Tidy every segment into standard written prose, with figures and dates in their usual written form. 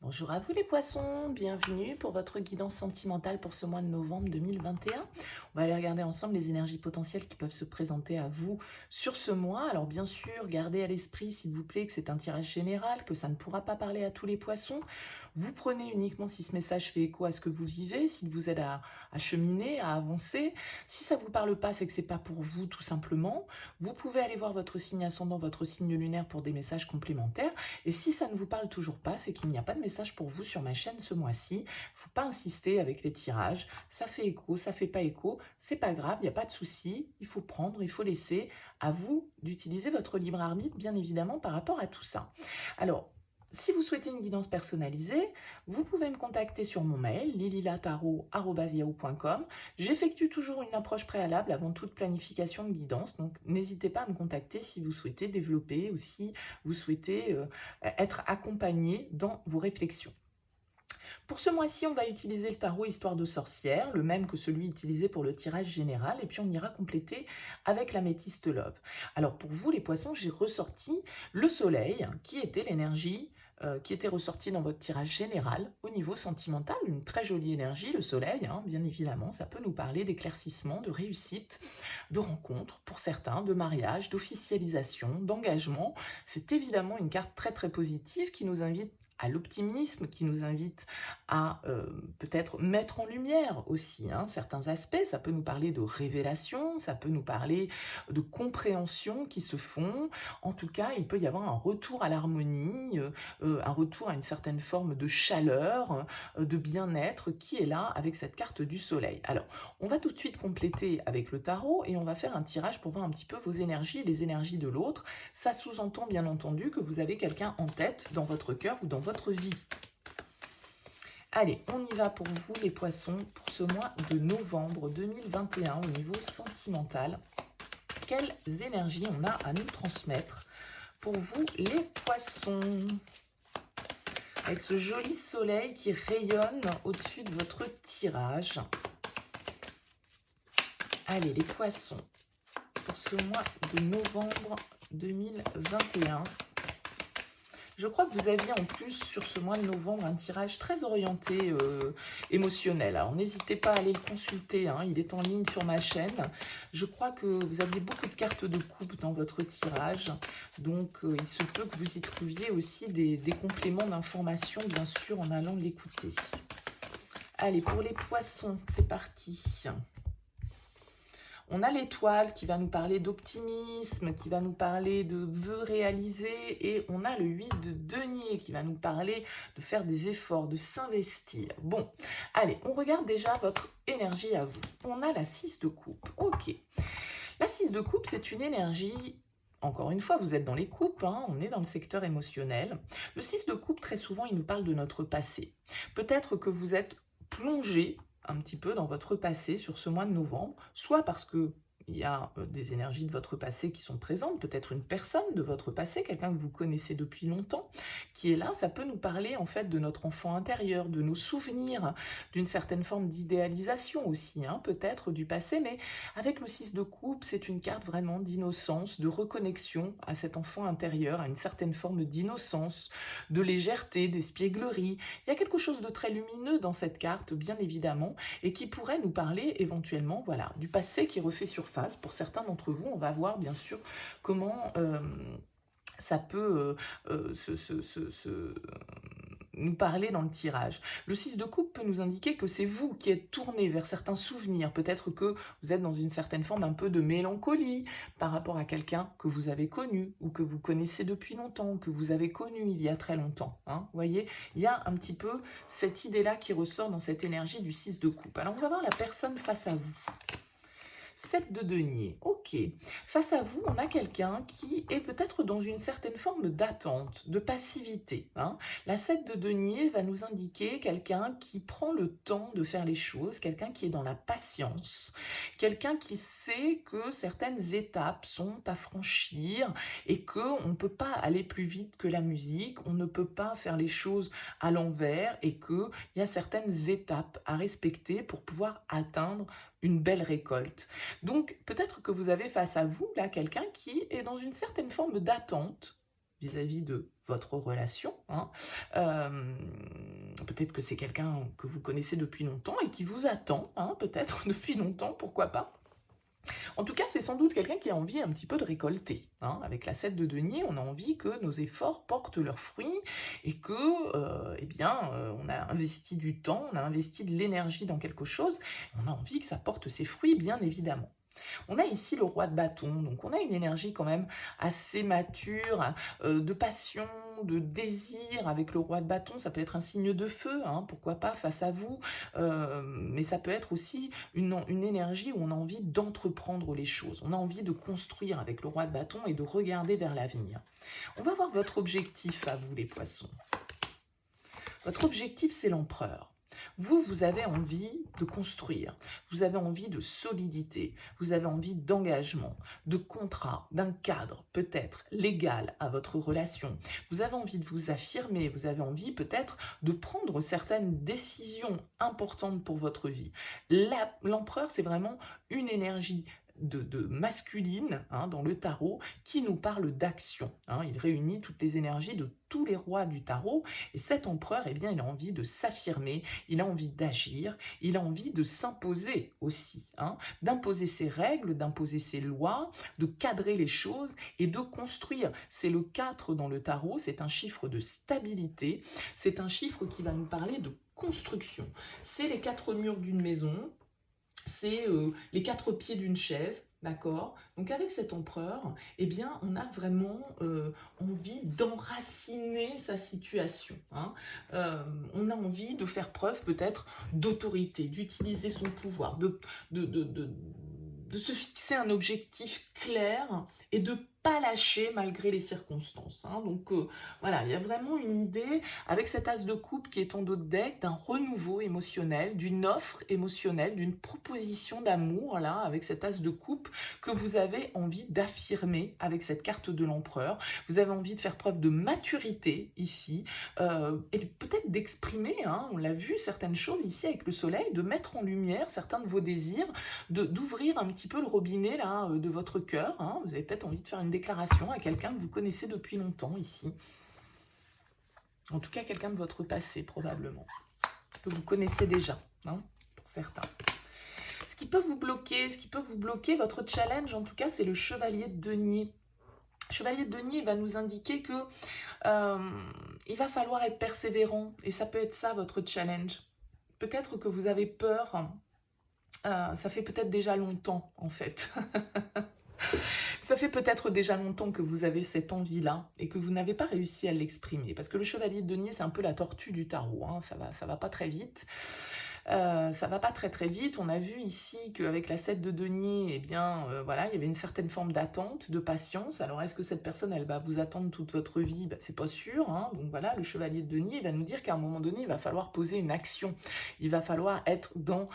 Bonjour à vous les poissons, bienvenue pour votre guidance sentimentale pour ce mois de novembre 2021. On va aller regarder ensemble les énergies potentielles qui peuvent se présenter à vous sur ce mois. Alors bien sûr, gardez à l'esprit s'il vous plaît que c'est un tirage général, que ça ne pourra pas parler à tous les poissons. Vous prenez uniquement si ce message fait écho à ce que vous vivez, s'il vous aide à cheminer, à avancer. Si ça ne vous parle pas, c'est que c'est pas pour vous tout simplement. Vous pouvez aller voir votre signe ascendant, votre signe lunaire pour des messages complémentaires. Et si ça ne vous parle toujours pas, c'est qu'il n'y a pas de message pour vous sur ma chaîne ce mois-ci. Il ne faut pas insister avec les tirages. Ça fait écho, ça fait pas écho. C'est pas grave, il n'y a pas de souci. Il faut prendre, il faut laisser. À vous d'utiliser votre libre arbitre, bien évidemment, par rapport à tout ça. Alors, si vous souhaitez une guidance personnalisée, vous pouvez me contacter sur mon mail lililataro@yahoo.com. J'effectue toujours une approche préalable avant toute planification de guidance, donc n'hésitez pas à me contacter si vous souhaitez développer ou si vous souhaitez être accompagné dans vos réflexions. Pour ce mois-ci, on va utiliser le tarot Histoire de sorcière, le même que celui utilisé pour le tirage général, et puis on ira compléter avec l'améthyste love. Alors pour vous, les poissons, j'ai ressorti le soleil, qui était l'énergie qui était ressortie dans votre tirage général au niveau sentimental, une très jolie énergie, le soleil, hein, bien évidemment, ça peut nous parler d'éclaircissement, de réussite, de rencontre pour certains, de mariage, d'officialisation, d'engagement. C'est évidemment une carte très très positive qui nous invite à l'optimisme, qui nous invite à peut-être mettre en lumière aussi certains aspects. Ça peut nous parler de révélation, ça peut nous parler de compréhension qui se font. En tout cas, il peut y avoir un retour à l'harmonie, un retour à une certaine forme de chaleur, de bien-être qui est là avec cette carte du soleil. Alors, on va tout de suite compléter avec le tarot et on va faire un tirage pour voir un petit peu vos énergies et les énergies de l'autre. Ça sous-entend bien entendu que vous avez quelqu'un en tête dans votre cœur ou dans votre vie. Allez, on y va pour vous les poissons pour ce mois de novembre 2021 au niveau sentimental. Quelles énergies on a à nous transmettre pour vous les poissons? Avec ce joli soleil qui rayonne au-dessus de votre tirage. Allez, les poissons, pour ce mois de novembre 2021. Je crois que vous aviez en plus sur ce mois de novembre un tirage très orienté émotionnel. Alors n'hésitez pas à aller le consulter, hein, il est en ligne sur ma chaîne. Je crois que vous aviez beaucoup de cartes de coupe dans votre tirage. Donc il se peut que vous y trouviez aussi des compléments d'informations, bien sûr, en allant l'écouter. Allez, pour les poissons, c'est parti. On a l'étoile qui va nous parler d'optimisme, qui va nous parler de vœux réalisés, et on a le 8 de denier qui va nous parler de faire des efforts, de s'investir. Bon, allez, on regarde déjà votre énergie à vous. On a la 6 de coupe. Ok. La 6 de coupe, c'est une énergie... Encore une fois, vous êtes dans les coupes, hein, on est dans le secteur émotionnel. Le 6 de coupe, très souvent, il nous parle de notre passé. Peut-être que vous êtes plongé un petit peu dans votre passé sur ce mois de novembre, soit parce que il y a des énergies de votre passé qui sont présentes, peut-être une personne de votre passé, quelqu'un que vous connaissez depuis longtemps, qui est là. Ça peut nous parler en fait de notre enfant intérieur, de nos souvenirs, d'une certaine forme d'idéalisation aussi, hein, peut-être du passé, mais avec le 6 de coupe, c'est une carte vraiment d'innocence, de reconnexion à cet enfant intérieur, à une certaine forme d'innocence, de légèreté, d'espièglerie. Il y a quelque chose de très lumineux dans cette carte, bien évidemment, et qui pourrait nous parler éventuellement, voilà, du passé qui refait surface. Pour certains d'entre vous, on va voir bien sûr comment ça peut nous parler dans le tirage. Le 6 de coupe peut nous indiquer que c'est vous qui êtes tourné vers certains souvenirs. Peut-être que vous êtes dans une certaine forme un peu de mélancolie par rapport à quelqu'un que vous avez connu ou que vous connaissez depuis longtemps, que vous avez connu il y a très longtemps. Hein. Vous voyez, il y a un petit peu cette idée-là qui ressort dans cette énergie du 6 de coupe. Alors, on va voir la personne face à vous. 7 de denier, ok. Face à vous, on a quelqu'un qui est peut-être dans une certaine forme d'attente, de passivité. Hein. La 7 de denier va nous indiquer quelqu'un qui prend le temps de faire les choses, quelqu'un qui est dans la patience, quelqu'un qui sait que certaines étapes sont à franchir et qu'on ne peut pas aller plus vite que la musique, on ne peut pas faire les choses à l'envers et qu'il y a certaines étapes à respecter pour pouvoir atteindre une belle récolte. Donc, peut-être que vous avez face à vous, là, quelqu'un qui est dans une certaine forme d'attente vis-à-vis de votre relation. Hein. Peut-être que c'est quelqu'un que vous connaissez depuis longtemps et qui vous attend, hein, peut-être depuis longtemps, pourquoi pas. En tout cas, c'est sans doute quelqu'un qui a envie un petit peu de récolter. Hein. Avec la 7 de denier, on a envie que nos efforts portent leurs fruits et que, on a investi du temps, on a investi de l'énergie dans quelque chose, on a envie que ça porte ses fruits, bien évidemment. On a ici le roi de bâton, donc on a une énergie quand même assez mature, de passion, de désir avec le roi de bâton. Ça peut être un signe de feu, hein, pourquoi pas, face à vous, mais ça peut être aussi une énergie où on a envie d'entreprendre les choses, on a envie de construire avec le roi de bâton et de regarder vers l'avenir. On va voir votre objectif à vous, les poissons. Votre objectif, c'est l'empereur. Vous avez envie de construire, vous avez envie de solidité, vous avez envie d'engagement, de contrat, d'un cadre peut-être légal à votre relation. Vous avez envie de vous affirmer, vous avez envie peut-être de prendre certaines décisions importantes pour votre vie. L'empereur, c'est vraiment une énergie de masculine, hein, dans le tarot, qui nous parle d'action. Hein. Il réunit toutes les énergies de tous les rois du tarot, et cet empereur, eh bien, il a envie de s'affirmer, il a envie d'agir, il a envie de s'imposer aussi, hein, d'imposer ses règles, d'imposer ses lois, de cadrer les choses et de construire. C'est le 4 dans le tarot, c'est un chiffre de stabilité, c'est un chiffre qui va nous parler de construction. C'est les 4 murs d'une maison, c'est les 4 pieds d'une chaise, d'accord? Donc avec cet empereur, eh bien, on a vraiment envie d'enraciner sa situation. Hein. On a envie de faire preuve peut-être d'autorité, d'utiliser son pouvoir, de se fixer un objectif clair et de pas lâcher malgré les circonstances. Hein. Donc voilà, il y a vraiment une idée avec cet as de coupe qui est en dos de deck d'un renouveau émotionnel, d'une offre émotionnelle, d'une proposition d'amour là avec cet as de coupe que vous avez envie d'affirmer avec cette carte de l'empereur. Vous avez envie de faire preuve de maturité ici et peut-être d'exprimer, hein, on l'a vu, certaines choses ici avec le soleil, de mettre en lumière certains de vos désirs, d'ouvrir un petit peu le robinet là de votre cœur. Hein. Vous avez peut-être envie de faire une déclaration à quelqu'un que vous connaissez depuis longtemps ici. En tout cas, quelqu'un de votre passé, probablement. Que vous connaissez déjà, hein, pour certains. Ce qui peut vous bloquer, votre challenge, en tout cas, c'est le chevalier de denier. Le chevalier de denier va nous indiquer que il va falloir être persévérant. Et ça peut être ça, votre challenge. Peut-être que vous avez peur. Ça fait peut-être déjà longtemps, en fait. Ça fait peut-être déjà longtemps que vous avez cette envie-là et que vous n'avez pas réussi à l'exprimer. Parce que le chevalier de denier, c'est un peu la tortue du tarot. Hein, ça va pas très vite. Ça va pas très vite. On a vu ici qu'avec la 7 de denier, eh bien, voilà, il y avait une certaine forme d'attente, de patience. Alors, est-ce que cette personne, elle va vous attendre toute votre vie? Ben, c'est pas sûr. Hein. Donc voilà, le chevalier de denier, il va nous dire qu'à un moment donné, il va falloir poser une action. Il va falloir être dans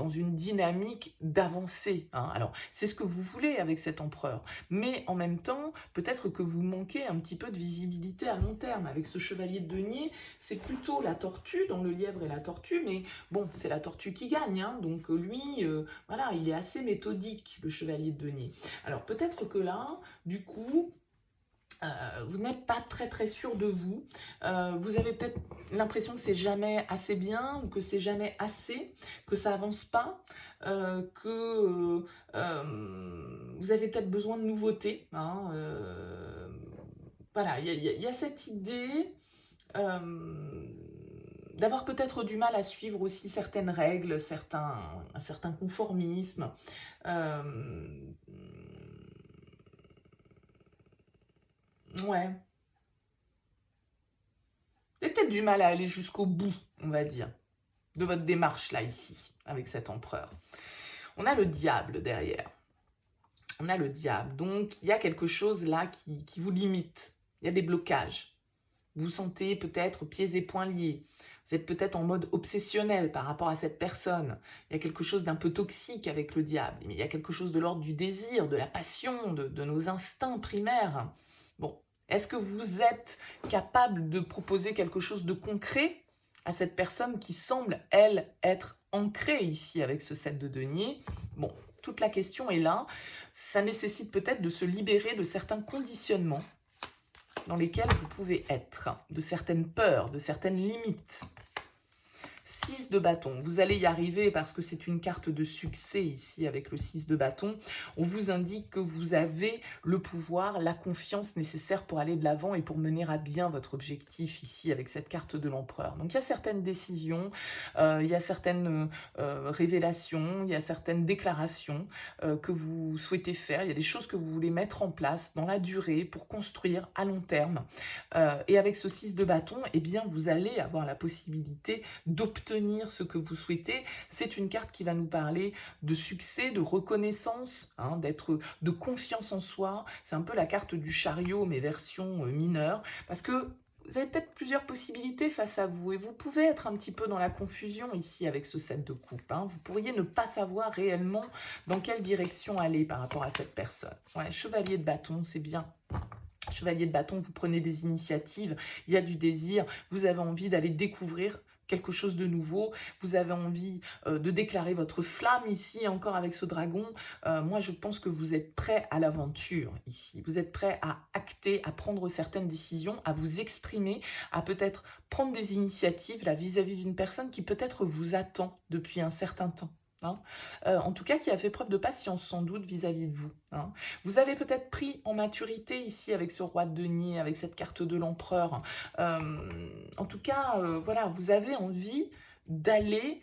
une dynamique d'avancée. Hein. Alors, c'est ce que vous voulez avec cet empereur. Mais en même temps, peut-être que vous manquez un petit peu de visibilité à long terme. Avec ce chevalier de denier, c'est plutôt la tortue dans le lièvre et la tortue, mais bon, c'est la tortue qui gagne, hein, donc lui, voilà, il est assez méthodique, le chevalier de denier. Alors peut-être que là, du coup, vous n'êtes pas très sûr de vous, vous avez peut-être l'impression que c'est jamais assez bien, ou que c'est jamais assez, que ça avance pas, que vous avez peut-être besoin de nouveautés, hein, voilà, il y a cette idée d'avoir peut-être du mal à suivre aussi certaines règles, un certain conformisme. Ouais. Et peut-être du mal à aller jusqu'au bout, on va dire, de votre démarche là, ici, avec cet empereur. On a le diable derrière. On a le diable. Donc, il y a quelque chose là qui vous limite. Il y a des blocages. Vous vous sentez peut-être pieds et poings liés. Vous êtes peut-être en mode obsessionnel par rapport à cette personne. Il y a quelque chose d'un peu toxique avec le diable. Mais il y a quelque chose de l'ordre du désir, de la passion, de nos instincts primaires. Bon, est-ce que vous êtes capable de proposer quelque chose de concret à cette personne qui semble, elle, être ancrée ici avec ce 7 de denier? Bon, toute la question est là. Ça nécessite peut-être de se libérer de certains conditionnements dans lesquels vous pouvez être, de certaines peurs, de certaines limites. 6 de bâton, vous allez y arriver parce que c'est une carte de succès ici avec le 6 de bâton. On vous indique que vous avez le pouvoir, la confiance nécessaire pour aller de l'avant et pour mener à bien votre objectif ici avec cette carte de l'empereur. Donc il y a certaines décisions, il y a certaines révélations, il y a certaines déclarations que vous souhaitez faire, il y a des choses que vous voulez mettre en place dans la durée pour construire à long terme. Et avec ce 6 de bâton, eh bien vous allez avoir la possibilité d'obtenir ce que vous souhaitez. C'est une carte qui va nous parler de succès, de reconnaissance, hein, de confiance en soi. C'est un peu la carte du chariot, mais version mineure, parce que vous avez peut-être plusieurs possibilités face à vous et vous pouvez être un petit peu dans la confusion ici avec ce 7 de coupe. Hein. Vous pourriez ne pas savoir réellement dans quelle direction aller par rapport à cette personne. Ouais, chevalier de bâton, c'est bien. Chevalier de bâton, vous prenez des initiatives, il y a du désir, vous avez envie d'aller découvrir quelque chose de nouveau, vous avez envie de déclarer votre flamme ici, encore avec ce dragon. Moi, je pense que vous êtes prêt à l'aventure ici. Vous êtes prêt à acter, à prendre certaines décisions, à vous exprimer, à peut-être prendre des initiatives là vis-à-vis d'une personne qui peut-être vous attend depuis un certain temps. Hein, en tout cas qui a fait preuve de patience sans doute vis-à-vis de vous. Hein. Vous avez peut-être pris en maturité ici avec ce roi de denier, avec cette carte de l'empereur. En tout cas, voilà, vous avez envie d'aller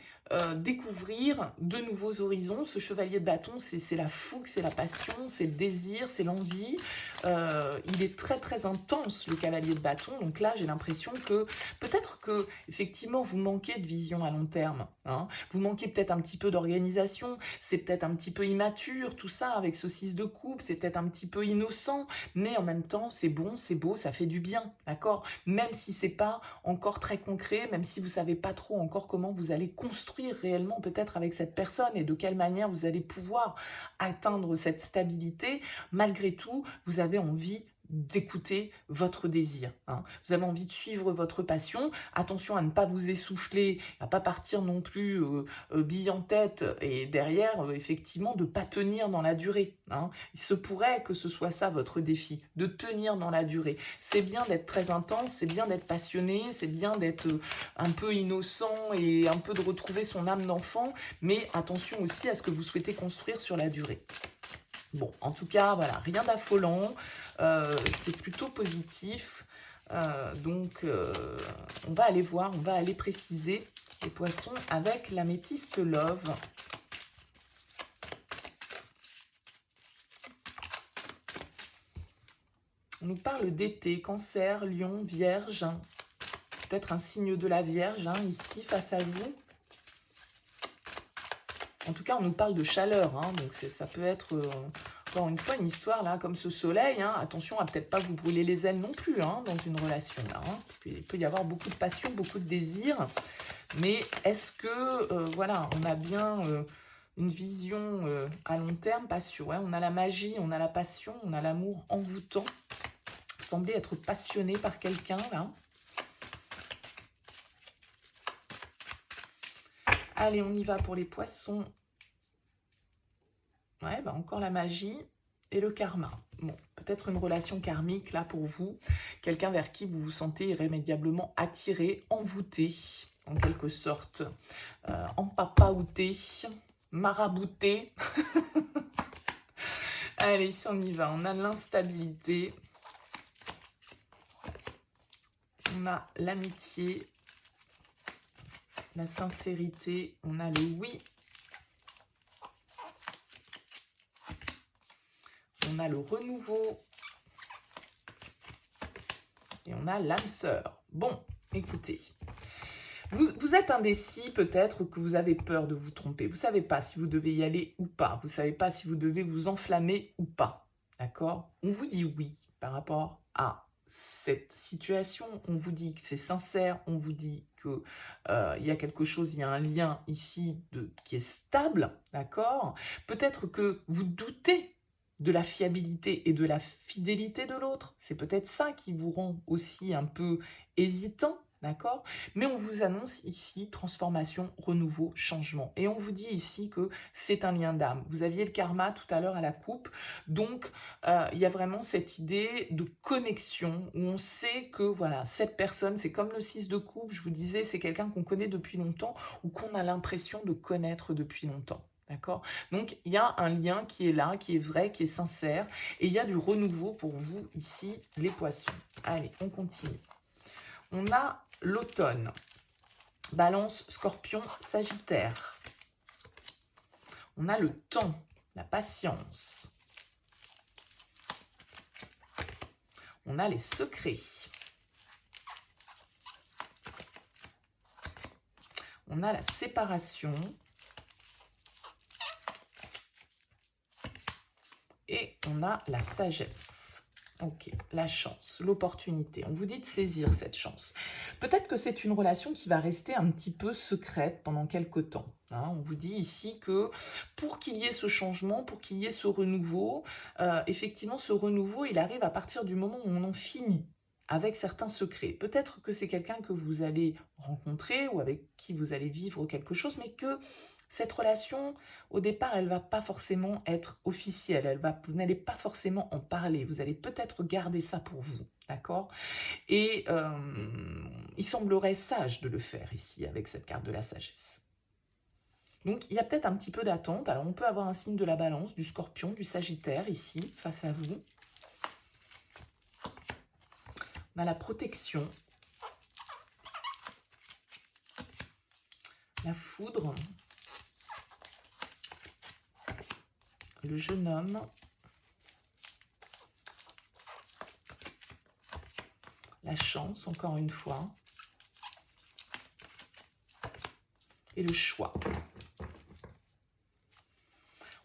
découvrir de nouveaux horizons. Ce chevalier de bâton, c'est la fougue, c'est la passion, c'est le désir, c'est l'envie. Il est très très intense, le cavalier de bâton. Donc là, j'ai l'impression que peut-être que effectivement vous manquez de vision à long terme. Hein. Vous manquez peut-être un petit peu d'organisation. C'est peut-être un petit peu immature, tout ça, avec ce 6 de coupe. C'est peut-être un petit peu innocent. Mais en même temps, c'est bon, c'est beau, ça fait du bien. D'accord? Même si c'est pas encore très concret, même si vous savez pas trop encore comment vous allez construire réellement peut-être avec cette personne et de quelle manière vous allez pouvoir atteindre cette stabilité, malgré tout, vous avez envie d'écouter votre désir. Hein. Vous avez envie de suivre votre passion. Attention à ne pas vous essouffler, à ne pas partir non plus bille en tête et derrière, effectivement, de ne pas tenir dans la durée. Hein. Il se pourrait que ce soit ça votre défi, de tenir dans la durée. C'est bien d'être très intense, c'est bien d'être passionné, c'est bien d'être un peu innocent et un peu de retrouver son âme d'enfant, mais attention aussi à ce que vous souhaitez construire sur la durée. Bon, en tout cas, voilà, rien d'affolant, c'est plutôt positif. Donc, on va aller voir, on va aller préciser les poissons avec l'améthyste Love. On nous parle d'été, cancer, lion, vierge. Peut-être un signe de la vierge, hein, ici, face à vous. En tout cas, on nous parle de chaleur, hein, donc ça peut être, encore une fois, une histoire là, comme ce soleil. Hein, attention à peut-être pas vous brûler les ailes non plus hein, dans une relation, là, hein, parce qu'il peut y avoir beaucoup de passion, beaucoup de désir. Mais est-ce que, voilà, on a bien une vision à long terme? Pas sûr. Ouais, on a la magie, on a la passion, on a l'amour envoûtant. Vous semblez être passionné par quelqu'un, là. Allez, on y va pour les poissons. Ouais, bah encore la magie et le karma. Bon, peut-être une relation karmique là pour vous. Quelqu'un vers qui vous vous sentez irrémédiablement attiré, envoûté, en quelque sorte. Empapaouté, marabouté. Allez, on y va. On a l'instabilité. On a l'amitié. La sincérité, on a le oui. On a le renouveau. Et on a l'âme sœur. Bon, écoutez. Vous êtes indécis, peut-être que vous avez peur de vous tromper. Vous ne savez pas si vous devez y aller ou pas. Vous ne savez pas si vous devez vous enflammer ou pas. D'accord? On vous dit oui par rapport à cette situation, on vous dit que c'est sincère, on vous dit qu'il y a quelque chose, il y a un lien ici qui est stable, d'accord? Peut-être que vous doutez de la fiabilité et de la fidélité de l'autre. C'est peut-être ça qui vous rend aussi un peu hésitant, d'accord? Mais on vous annonce ici transformation, renouveau, changement. Et on vous dit ici que c'est un lien d'âme. Vous aviez le karma tout à l'heure à la coupe, donc il y a vraiment cette idée de connexion où on sait que voilà, cette personne, c'est comme le 6 de coupe, je vous disais, c'est quelqu'un qu'on connaît depuis longtemps ou qu'on a l'impression de connaître depuis longtemps. D'accord? Donc, il y a un lien qui est là, qui est vrai, qui est sincère, et il y a du renouveau pour vous ici, les poissons. Allez, on continue. On a l'automne. Balance, Scorpion, Sagittaire. On a le temps, la patience. On a les secrets. On a la séparation. Et on a la sagesse. Ok, la chance, l'opportunité. On vous dit de saisir cette chance. Peut-être que c'est une relation qui va rester un petit peu secrète pendant quelques temps. Hein. On vous dit ici que pour qu'il y ait ce changement, pour qu'il y ait ce renouveau, effectivement, ce renouveau, il arrive à partir du moment où on en finit avec certains secrets. Peut-être que c'est quelqu'un que vous allez rencontrer ou avec qui vous allez vivre quelque chose, mais que cette relation, au départ, elle ne va pas forcément être officielle, vous n'allez pas forcément en parler, vous allez peut-être garder ça pour vous, d'accord? Et il semblerait sage de le faire ici, avec cette carte de la sagesse. Donc, il y a peut-être un petit peu d'attente. Alors, on peut avoir un signe de la balance, du scorpion, du sagittaire, ici, face à vous. On a la protection. La foudre. Le jeune homme. La chance, encore une fois. Et le choix.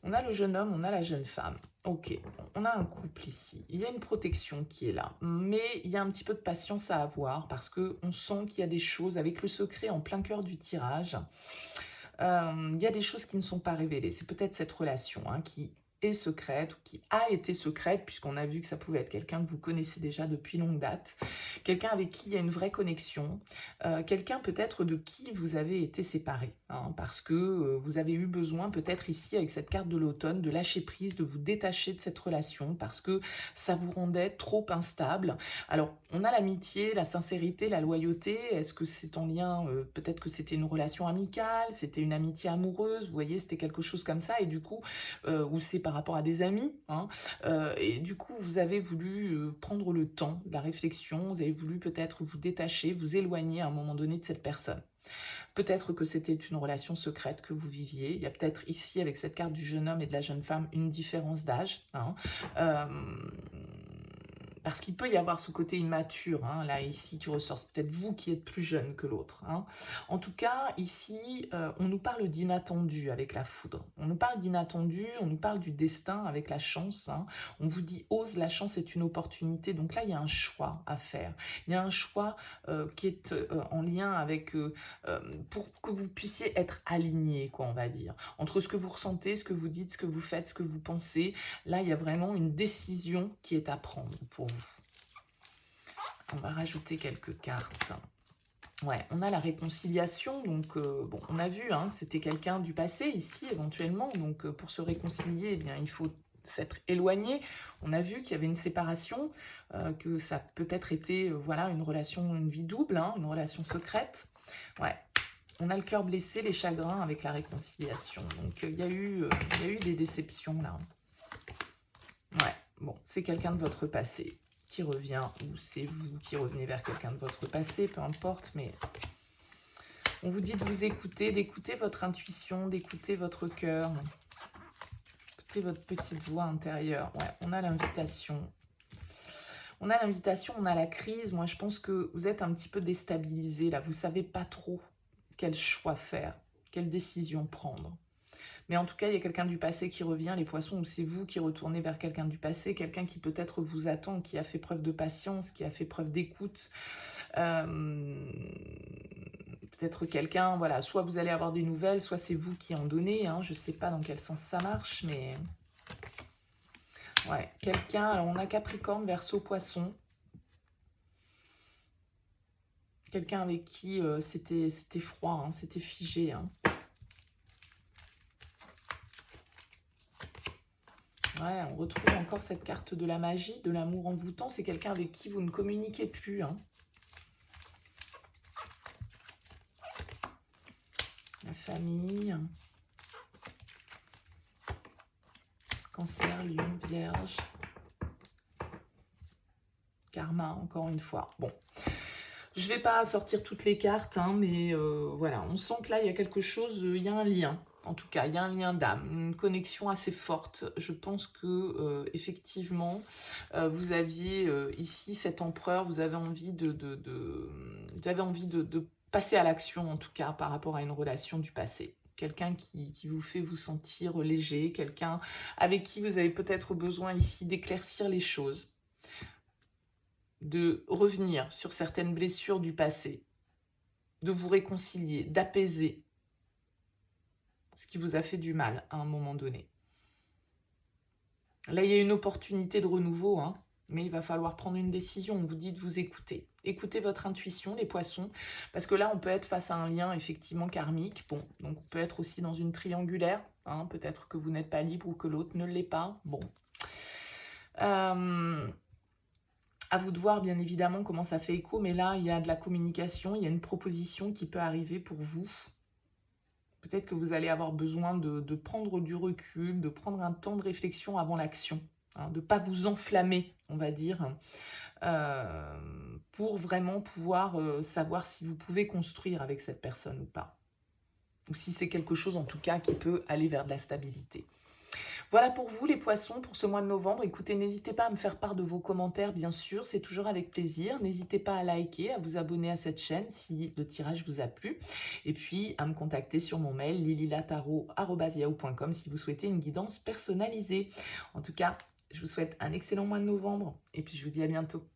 On a le jeune homme, on a la jeune femme. Ok, on a un couple ici. Il y a une protection qui est là. Mais il y a un petit peu de patience à avoir parce qu'on sent qu'il y a des choses avec le secret en plein cœur du tirage. Il y a des choses qui ne sont pas révélées. C'est peut-être cette relation qui est secrète ou qui a été secrète, puisqu'on a vu que ça pouvait être quelqu'un que vous connaissez déjà depuis longue date, quelqu'un avec qui il y a une vraie connexion, quelqu'un peut-être de qui vous avez été séparé, parce que vous avez eu besoin peut-être ici avec cette carte de l'automne de lâcher prise, de vous détacher de cette relation, parce que ça vous rendait trop instable. Alors, on a l'amitié, la sincérité, la loyauté. Est-ce que c'est en lien, peut-être que c'était une relation amicale, c'était une amitié amoureuse, vous voyez, c'était quelque chose comme ça, et du coup, ou c'est par rapport à des amis, et du coup, vous avez voulu prendre le temps de la réflexion, vous avez voulu peut-être vous détacher, vous éloigner à un moment donné de cette personne. Peut-être que c'était une relation secrète que vous viviez. Il y a peut-être ici, avec cette carte du jeune homme et de la jeune femme, une différence d'âge. Parce qu'il peut y avoir ce côté immature, là, ici, qui ressort. C'est peut-être vous qui êtes plus jeune que l'autre. En tout cas, ici, on nous parle d'inattendu avec la foudre. On nous parle d'inattendu, on nous parle du destin avec la chance. On vous dit, ose, la chance est une opportunité. Donc là, il y a un choix à faire. Il y a un choix qui est en lien avec, pour que vous puissiez être aligné, quoi, on va dire. Entre ce que vous ressentez, ce que vous dites, ce que vous faites, ce que vous pensez. Là, il y a vraiment une décision qui est à prendre pour vous. On va rajouter quelques cartes. Ouais, on a la réconciliation, donc bon, on a vu, c'était quelqu'un du passé ici éventuellement, donc pour se réconcilier, eh bien, il faut s'être éloigné. On a vu qu'il y avait une séparation, que ça a peut-être été, voilà, une relation, une vie double, une relation secrète. Ouais, on a le cœur blessé, les chagrins avec la réconciliation. Donc il y a eu des déceptions là. Ouais, bon, c'est quelqu'un de votre passé qui revient, ou c'est vous qui revenez vers quelqu'un de votre passé, peu importe, mais on vous dit de vous écouter, d'écouter votre intuition, d'écouter votre cœur, d'écouter votre petite voix intérieure. Ouais, on a l'invitation. On a l'invitation, on a la crise. Moi, je pense que vous êtes un petit peu déstabilisé, là. Vous ne savez pas trop quel choix faire, quelle décision prendre. Mais en tout cas, il y a quelqu'un du passé qui revient, les poissons, ou c'est vous qui retournez vers quelqu'un du passé, quelqu'un qui peut-être vous attend, qui a fait preuve de patience, qui a fait preuve d'écoute. Peut-être quelqu'un, voilà, soit vous allez avoir des nouvelles, soit c'est vous qui en donnez, je ne sais pas dans quel sens ça marche, mais... Ouais, quelqu'un, alors on a Capricorne, Verseau, Poisson. Quelqu'un avec qui c'était froid, hein, c'était figé. Hein. Ouais, on retrouve encore cette carte de la magie, de l'amour envoûtant. C'est quelqu'un avec qui vous ne communiquez plus. Hein. La famille. Cancer, Lion, Vierge. Karma, encore une fois. Bon, je ne vais pas sortir toutes les cartes, hein, mais voilà, on sent que là, il y a quelque chose, il y a un lien. En tout cas, il y a un lien d'âme, une connexion assez forte. Je pense que effectivement, vous aviez ici cet empereur, vous avez envie vous avez envie de passer à l'action, en tout cas, par rapport à une relation du passé. Quelqu'un qui vous fait vous sentir léger, quelqu'un avec qui vous avez peut-être besoin ici d'éclaircir les choses, de revenir sur certaines blessures du passé, de vous réconcilier, d'apaiser ce qui vous a fait du mal à un moment donné. Là, il y a une opportunité de renouveau, hein, mais il va falloir prendre une décision. On vous dit de vous écouter. Écoutez votre intuition, les poissons, parce que là, on peut être face à un lien effectivement karmique. Bon, donc on peut être aussi dans une triangulaire. Hein, peut-être que vous n'êtes pas libre ou que l'autre ne l'est pas. Bon. À vous de voir, bien évidemment, comment ça fait écho, mais là, il y a de la communication, il y a une proposition qui peut arriver pour vous. Peut-être que vous allez avoir besoin de prendre du recul, de prendre un temps de réflexion avant l'action, hein, de ne pas vous enflammer, on va dire, pour vraiment pouvoir savoir si vous pouvez construire avec cette personne ou pas. Ou si c'est quelque chose, en tout cas, qui peut aller vers de la stabilité. Voilà pour vous les poissons pour ce mois de novembre. Écoutez, n'hésitez pas à me faire part de vos commentaires, bien sûr, c'est toujours avec plaisir. N'hésitez pas à liker, à vous abonner à cette chaîne si le tirage vous a plu. Et puis à me contacter sur mon mail lililataro@yahoo.com si vous souhaitez une guidance personnalisée. En tout cas, je vous souhaite un excellent mois de novembre et puis je vous dis à bientôt.